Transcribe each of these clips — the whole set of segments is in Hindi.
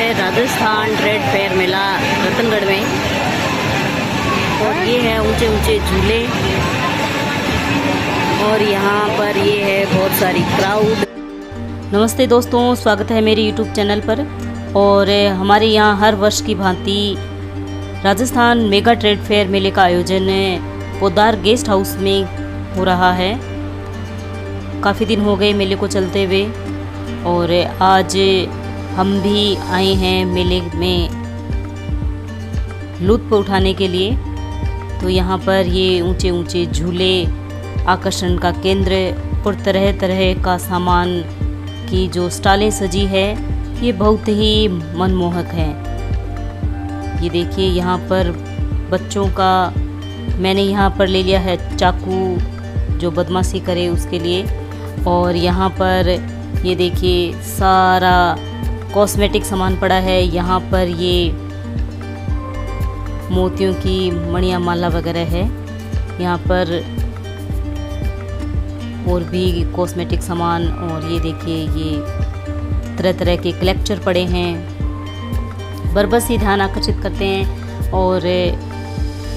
राजस्थान ट्रेड फेयर मेला रतनगढ़ में। और ये है ऊंचे ऊंचे झूले और यहाँ पर ये है बहुत सारी क्राउड। नमस्ते दोस्तों, स्वागत है मेरे YouTube चैनल पर। और हमारे यहाँ हर वर्ष की भांति राजस्थान मेगा ट्रेड फेयर मेले का आयोजन पोद्दार गेस्ट हाउस में हो रहा है। काफ़ी दिन हो गए मेले को चलते हुए और आज हम भी आए हैं मेले में लुत्फ़ उठाने के लिए। तो यहाँ पर ये ऊंचे ऊंचे झूले आकर्षण का केंद्र और तरह तरह का सामान की जो स्टॉलें सजी है ये बहुत ही मनमोहक है। ये देखिए यहाँ पर बच्चों का मैंने यहाँ पर ले लिया है चाकू जो बदमाशी करे उसके लिए। और यहाँ पर ये देखिए सारा कॉस्मेटिक सामान पड़ा है। यहाँ पर ये मोतियों की मणिया माला वगैरह है। यहाँ पर और भी कॉस्मेटिक सामान और ये देखिए ये तरह तरह के कलेक्टर पड़े हैं। बरबस ही ध्यान आकर्षित करते हैं और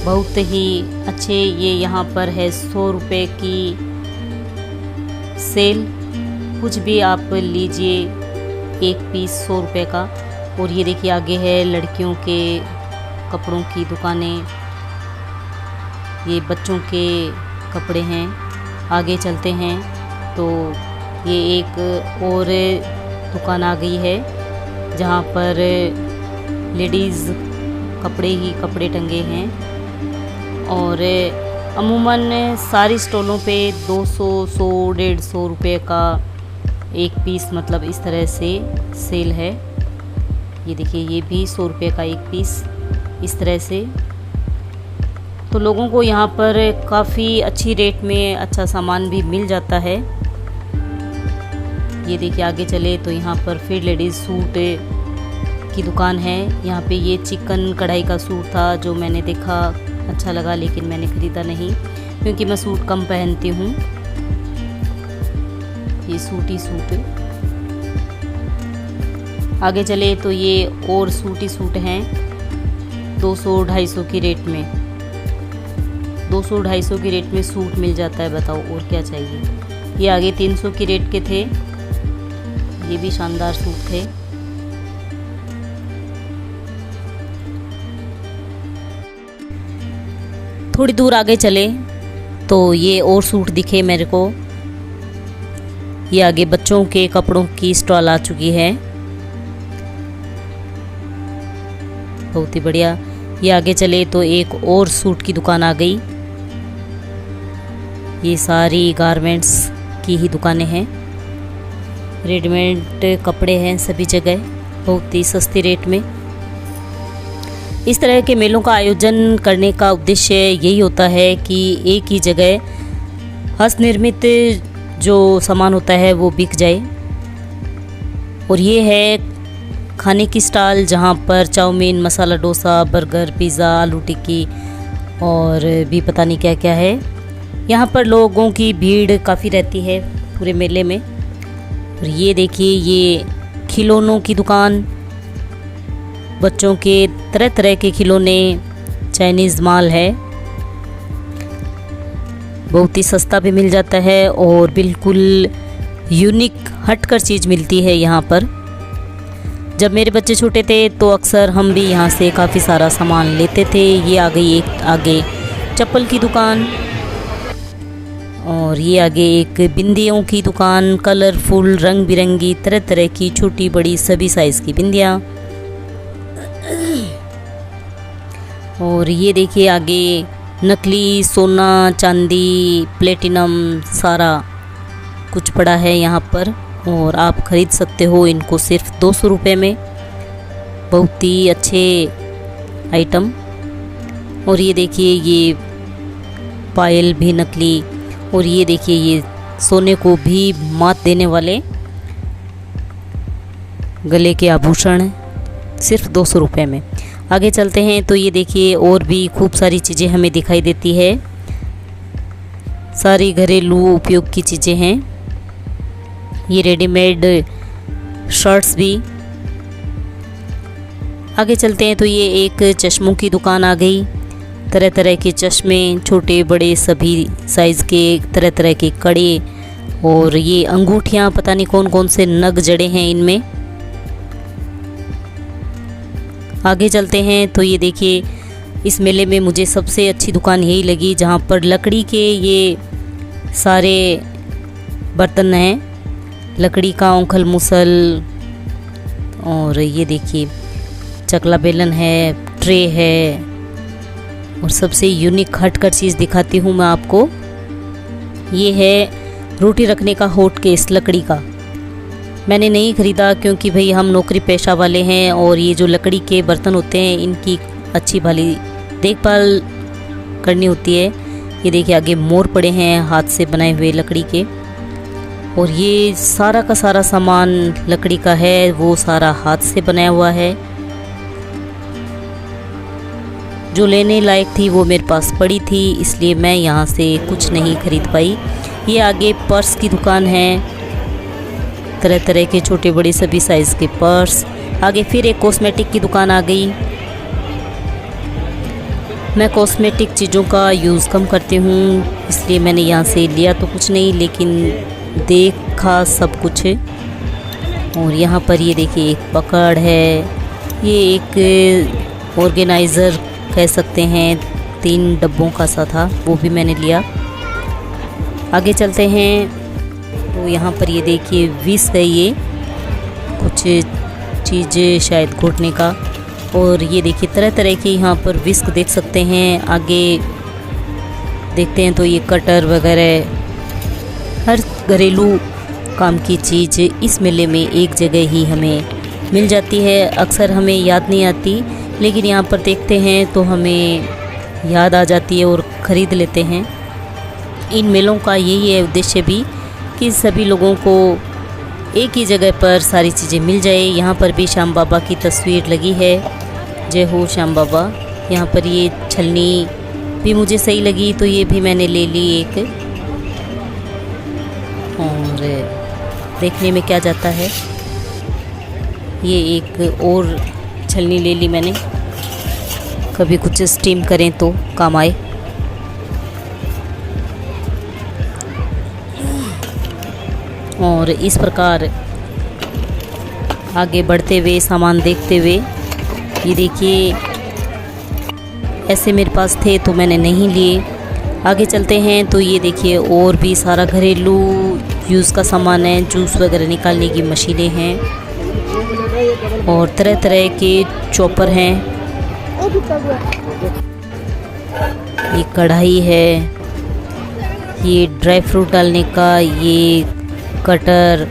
बहुत ही अच्छे। ये यहाँ पर है 100 रुपये की सेल, कुछ भी आप लीजिए, एक पीस 100 रुपये का। और ये देखिए आगे है लड़कियों के कपड़ों की दुकानें, ये बच्चों के कपड़े हैं। आगे चलते हैं तो ये एक और दुकान आ गई है जहाँ पर लेडीज़ कपड़े ही कपड़े टंगे हैं। और अमूमन सारी स्टॉलों पे 200, 100, 150 रुपये का एक पीस, मतलब इस तरह से सेल है। ये देखिए ये भी 100 रुपये का एक पीस इस तरह से। तो लोगों को यहाँ पर काफ़ी अच्छी रेट में अच्छा सामान भी मिल जाता है। ये देखिए आगे चले तो यहाँ पर फिर लेडीज़ सूट की दुकान है। यहाँ पे ये चिकन कढ़ाई का सूट था जो मैंने देखा, अच्छा लगा, लेकिन मैंने ख़रीदा नहीं क्योंकि मैं सूट कम पहनती हूँ। ये सूट ही सूट। आगे चले तो ये और सूट ही सूट हैं 200-250 की रेट में। 200-250 की रेट में सूट मिल जाता है, बताओ और क्या चाहिए। ये आगे 300 की रेट के थे, ये भी शानदार सूट थे। थोड़ी दूर आगे चले तो ये और सूट दिखे मेरे को। ये आगे बच्चों के कपड़ों की स्टॉल आ चुकी है, बहुत ही बढ़िया। ये आगे चले तो एक और सूट की दुकान आ गई। ये सारी गारमेंट्स की ही दुकानें हैं, रेडीमेड कपड़े हैं सभी जगह बहुत ही सस्ती रेट में। इस तरह के मेलों का आयोजन करने का उद्देश्य यही होता है कि एक ही जगह हस्तनिर्मित जो सामान होता है वो बिक जाए। और ये है खाने की स्टॉल जहाँ पर chowmein, masala dosa, burger, pizza, आलू टिक्की और भी पता नहीं क्या क्या है। यहाँ पर लोगों की भीड़ काफ़ी रहती है पूरे मेले में। और ये देखिए ये खिलौनों की दुकान, बच्चों के तरह तरह के खिलौने, चाइनीज़ माल है। बहुत ही सस्ता भी मिल जाता है और बिल्कुल यूनिक हटकर चीज़ मिलती है यहाँ पर। जब मेरे बच्चे छोटे थे तो अक्सर हम भी यहाँ से काफ़ी सारा सामान लेते थे। ये आ गई एक आगे चप्पल की दुकान और ये आगे एक बिंदियों की दुकान, कलरफुल रंग बिरंगी तरह तरह की छोटी बड़ी सभी साइज़ की बिंदियाँ। और ये देखिए आगे नकली सोना, चांदी, प्लेटिनम सारा कुछ पड़ा है यहाँ पर और आप ख़रीद सकते हो इनको सिर्फ 200 रुपये में। बहुत ही अच्छे आइटम। और ये देखिए ये पायल भी नकली। और ये देखिए ये सोने को भी मात देने वाले गले के आभूषण सिर्फ 200 रुपये में। आगे चलते हैं तो ये देखिए और भी खूब सारी चीज़ें हमें दिखाई देती है। सारी घरेलू उपयोग की चीज़ें हैं। ये रेडीमेड शर्ट्स भी आगे चलते हैं तो ये एक चश्मों की दुकान आ गई। तरह तरह के चश्मे, छोटे बड़े सभी साइज़ के, तरह तरह के कड़े और ये अंगूठियाँ, पता नहीं कौन कौन से नग जड़े हैं इनमें। आगे चलते हैं तो ये देखिए, इस मेले में मुझे सबसे अच्छी दुकान यही लगी जहाँ पर लकड़ी के ये सारे बर्तन हैं, लकड़ी का औंखल मुसल, और ये देखिए चकला बेलन है, ट्रे है, और सबसे यूनिक हटकर चीज़ दिखाती हूँ मैं आपको। ये है रोटी रखने का हॉट केस लकड़ी का। मैंने नहीं ख़रीदा क्योंकि भाई हम नौकरी पेशा वाले हैं और ये जो लकड़ी के बर्तन होते हैं इनकी अच्छी भली देखभाल करनी होती है। ये देखिए आगे मोर पड़े हैं हाथ से बनाए हुए लकड़ी के, और ये सारा का सारा सामान लकड़ी का है, वो सारा हाथ से बनाया हुआ है। जो लेने लायक थी वो मेरे पास पड़ी थी, इसलिए मैं यहाँ से कुछ नहीं खरीद पाई। ये आगे पर्स की दुकान है, तरह तरह के छोटे बड़े सभी साइज़ के पर्स। आगे फिर एक कॉस्मेटिक की दुकान आ गई। मैं कॉस्मेटिक चीज़ों का यूज़ कम करती हूँ, इसलिए मैंने यहाँ से लिया तो कुछ नहीं, लेकिन देखा सब कुछ। और यहाँ पर ये देखिए एक पकड़ है, ये एक ऑर्गेनाइज़र कह सकते हैं, 3 डब्बों का सा था, वो भी मैंने लिया। आगे चलते हैं तो यहाँ पर ये देखिए विस्क है, ये कुछ चीज़ें शायद घोटने का, और ये देखिए तरह तरह के यहाँ पर विस्क देख सकते हैं। आगे देखते हैं तो ये कटर वगैरह, हर घरेलू काम की चीज़ इस मेले में एक जगह ही हमें मिल जाती है। अक्सर हमें याद नहीं आती, लेकिन यहाँ पर देखते हैं तो हमें याद आ जाती है और ख़रीद लेते हैं। इन मेलों का यही है उद्देश्य भी कि सभी लोगों को एक ही जगह पर सारी चीज़ें मिल जाए। यहाँ पर भी श्याम बाबा की तस्वीर लगी है, जय हो श्याम बाबा। यहाँ पर ये छलनी भी मुझे सही लगी तो ये भी मैंने ले ली एक, और देखने में क्या जाता है। ये एक और छलनी ले ली मैंने, कभी कुछ स्टीम करें तो काम आए। और इस प्रकार आगे बढ़ते हुए सामान देखते हुए, ये देखिए ऐसे मेरे पास थे तो मैंने नहीं लिए। आगे चलते हैं तो ये देखिए और भी सारा घरेलू यूज़ का सामान है, जूस वगैरह निकालने की मशीनें हैं, और तरह तरह के चॉपर हैं। ये कढ़ाई है, ये ड्राई फ्रूट डालने का ये कटर,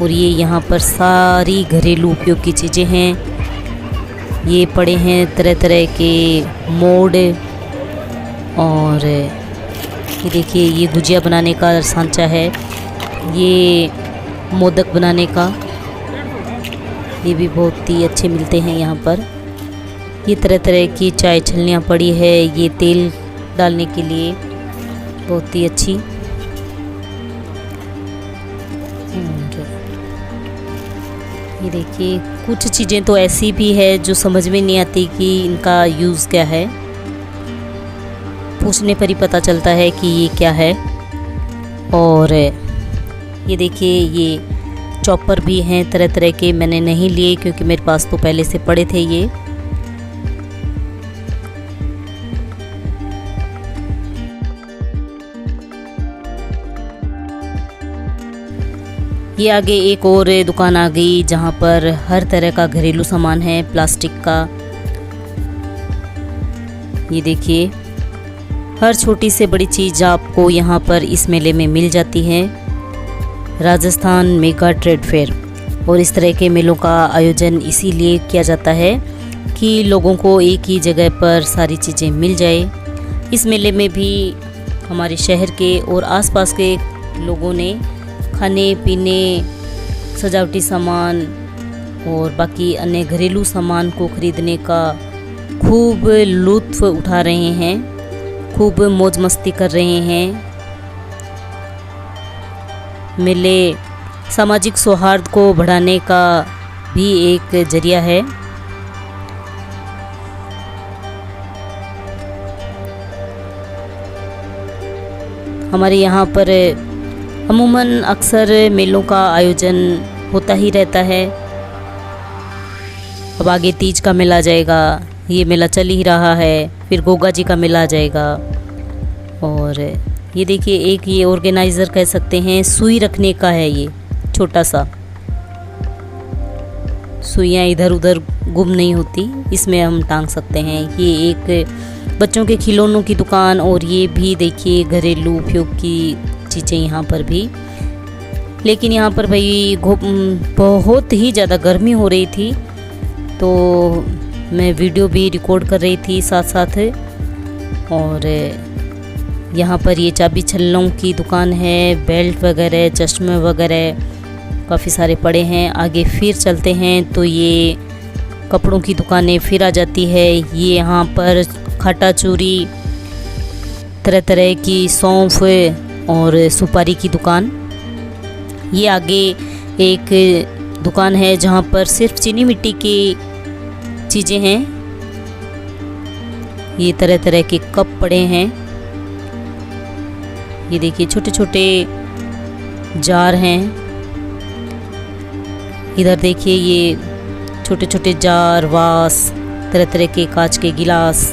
और ये यहाँ पर सारी घरेलू उपयोग की चीज़ें हैं। ये पड़े हैं तरह तरह के मोड, और ये देखिए ये गुजिया बनाने का सांचा है, ये मोदक बनाने का, ये भी बहुत ही अच्छे मिलते हैं यहाँ पर। ये तरह तरह की चाय छलनियाँ पड़ी है, ये तेल डालने के लिए बहुत ही अच्छी। ये देखिए कुछ चीज़ें तो ऐसी भी है जो समझ में नहीं आती कि इनका यूज़ क्या है, पूछने पर ही पता चलता है कि ये क्या है। और ये देखिए ये चॉपर भी हैं तरह तरह के, मैंने नहीं लिए क्योंकि मेरे पास तो पहले से पड़े थे ये। ये आगे एक और दुकान आ गई जहाँ पर हर तरह का घरेलू सामान है प्लास्टिक का। ये देखिए हर छोटी से बड़ी चीज़ आपको यहाँ पर इस मेले में मिल जाती है। राजस्थान मेगा ट्रेड फेयर, और इस तरह के मेलों का आयोजन इसीलिए किया जाता है कि लोगों को एक ही जगह पर सारी चीज़ें मिल जाए। इस मेले में भी हमारे शहर के और आसपास के लोगों ने खाने पीने, सजावटी सामान और बाकी अन्य घरेलू सामान को खरीदने का खूब लुत्फ़ उठा रहे हैं, खूब मौज मस्ती कर रहे हैं। मेले सामाजिक सौहार्द को बढ़ाने का भी एक जरिया है। हमारे यहाँ पर अमूमन अक्सर मेलों का आयोजन होता ही रहता है। अब आगे तीज का मेला आ जाएगा, ये मेला चल ही रहा है, फिर गोगा जी का मेला आ जाएगा। और ये देखिए एक ये ऑर्गेनाइज़र कह सकते हैं, सुई रखने का है, ये छोटा सा, सुइयाँ इधर उधर गुम नहीं होती, इसमें हम टांग सकते हैं। ये एक बच्चों के खिलौनों की दुकान, और ये भी देखिए घरेलू उपयोग की चीज़ें यहाँ पर भी। लेकिन यहाँ पर भाई बहुत ही ज़्यादा गर्मी हो रही थी, तो मैं वीडियो भी रिकॉर्ड कर रही थी साथ साथ। और यहाँ पर ये चाबी छल्लों की दुकान है, बेल्ट वगैरह, चश्मे वगैरह काफ़ी सारे पड़े हैं। आगे फिर चलते हैं तो ये कपड़ों की दुकानें फिर आ जाती है। ये यहाँ पर खाटा चूरी, तरह तरह की सौंफ और सुपारी की दुकान। ये आगे एक दुकान है जहाँ पर सिर्फ चीनी मिट्टी की चीज़ें हैं। ये तरह तरह के कप पड़े हैं, ये देखिए छोटे छोटे जार हैं। इधर देखिए ये छोटे छोटे जार, वास, तरह तरह के कांच के गिलास,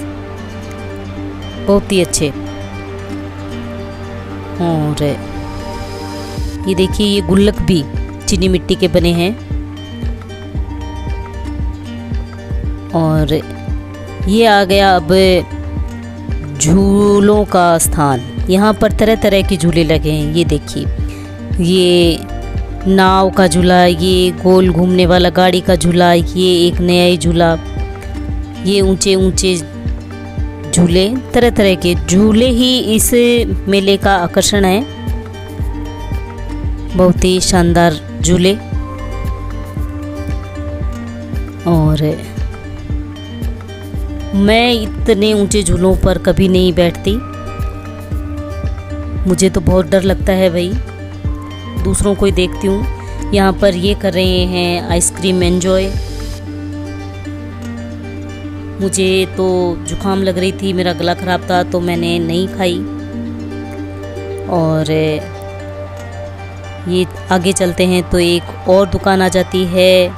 बहुत ही अच्छे। और ये देखिए ये गुल्लक भी चीनी मिट्टी के बने हैं। और ये आ गया अब झूलों का स्थान। यहाँ पर तरह तरह के झूले लगे हैं। ये देखिए ये नाव का झूला, ये गोल घूमने वाला गाड़ी का झूला, ये एक नया ही झूला, ये ऊंचे ऊंचे झूले, तरह तरह के झूले ही इस मेले का आकर्षण है। बहुत ही शानदार झूले। और मैं इतने ऊंचे झूलों पर कभी नहीं बैठती, मुझे तो बहुत डर लगता है भाई। दूसरों को ही देखती हूँ, यहाँ पर ये कर रहे हैं आइसक्रीम एंजॉय। मुझे तो जुकाम लग रही थी, मेरा गला ख़राब था, तो मैंने नहीं खाई। और ये आगे चलते हैं तो एक और दुकान आ जाती है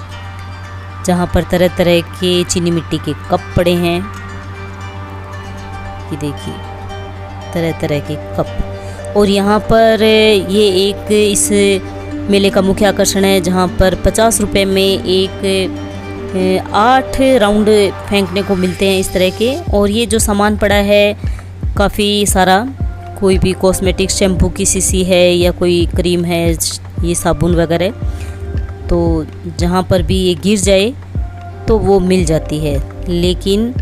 जहाँ पर तरह तरह के चीनी मिट्टी के कप पड़े हैं। ये देखिए तरह तरह के कप। और यहाँ पर ये एक इस मेले का मुख्य आकर्षण है जहाँ पर 50 रुपये में एक 8 राउंड फेंकने को मिलते हैं इस तरह के। और ये जो सामान पड़ा है काफ़ी सारा, कोई भी कॉस्मेटिक शैम्पू की शीशी है या कोई क्रीम है, ये साबुन वगैरह, तो जहाँ पर भी ये गिर जाए तो वो मिल जाती है। लेकिन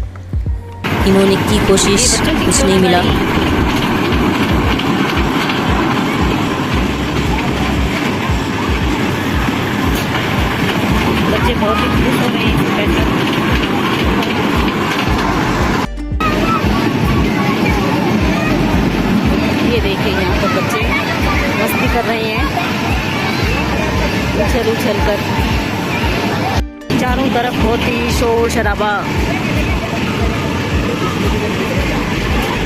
इन्होंने की कोशिश, कुछ नहीं मिला। बच्चे बहुत ही खुश हो रहे हैं। ये देखिए यहाँ पर बच्चे मस्ती कर रहे हैं, उछल उछल कर। चारों तरफ बहुत ही शोर शराबा।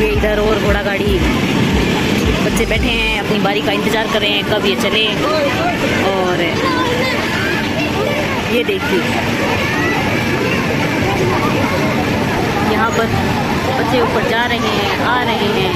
ये इधर और घोड़ा गाड़ी, बच्चे बैठे हैं अपनी बारी का इंतज़ार कर रहे हैं कब ये चले। और ये देखिए यहाँ पर बच्चे ऊपर जा रहे हैं, आ रहे हैं।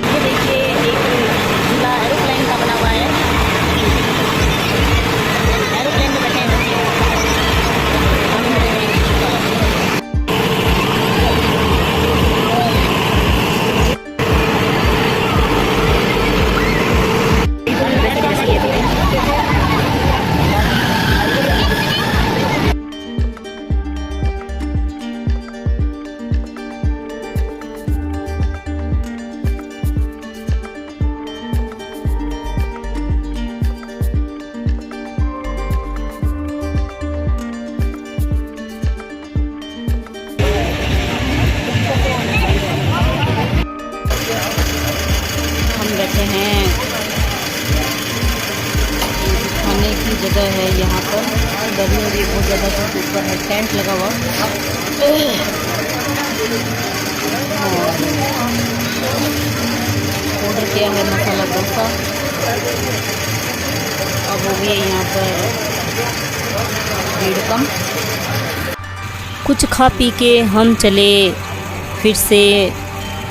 ये देखिए एक झूला एरोप्लेन का बना हुआ है, एरोप्लेन में बैठे हैं बच्चे। जगह है यहाँ पर, गर्मी भी बहुत ज़्यादा क्योंकि ऊपर है टेंट लगा हुआ। ऑर्डर किया है मसाला डोसा, अब हो गया यहाँ पर भीड़ कम। कुछ खा पी के हम चले फिर से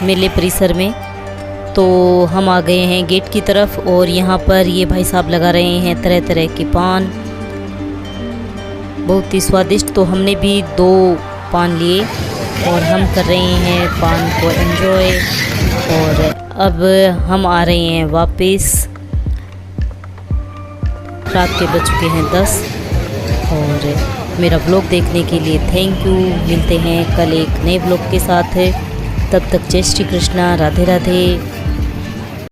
मेले परिसर में। तो हम आ गए हैं गेट की तरफ और यहाँ पर ये भाई साहब लगा रहे हैं तरह तरह के पान, बहुत ही स्वादिष्ट। तो हमने भी 2 पान लिए और हम कर रहे हैं पान को एंजॉय। और अब हम आ रहे हैं वापस, रात के बज चुके हैं 10। और मेरा ब्लॉग देखने के लिए थैंक यू। मिलते हैं कल एक नए ब्लॉग के साथ, तब तक जय श्री कृष्णा, राधे राधे।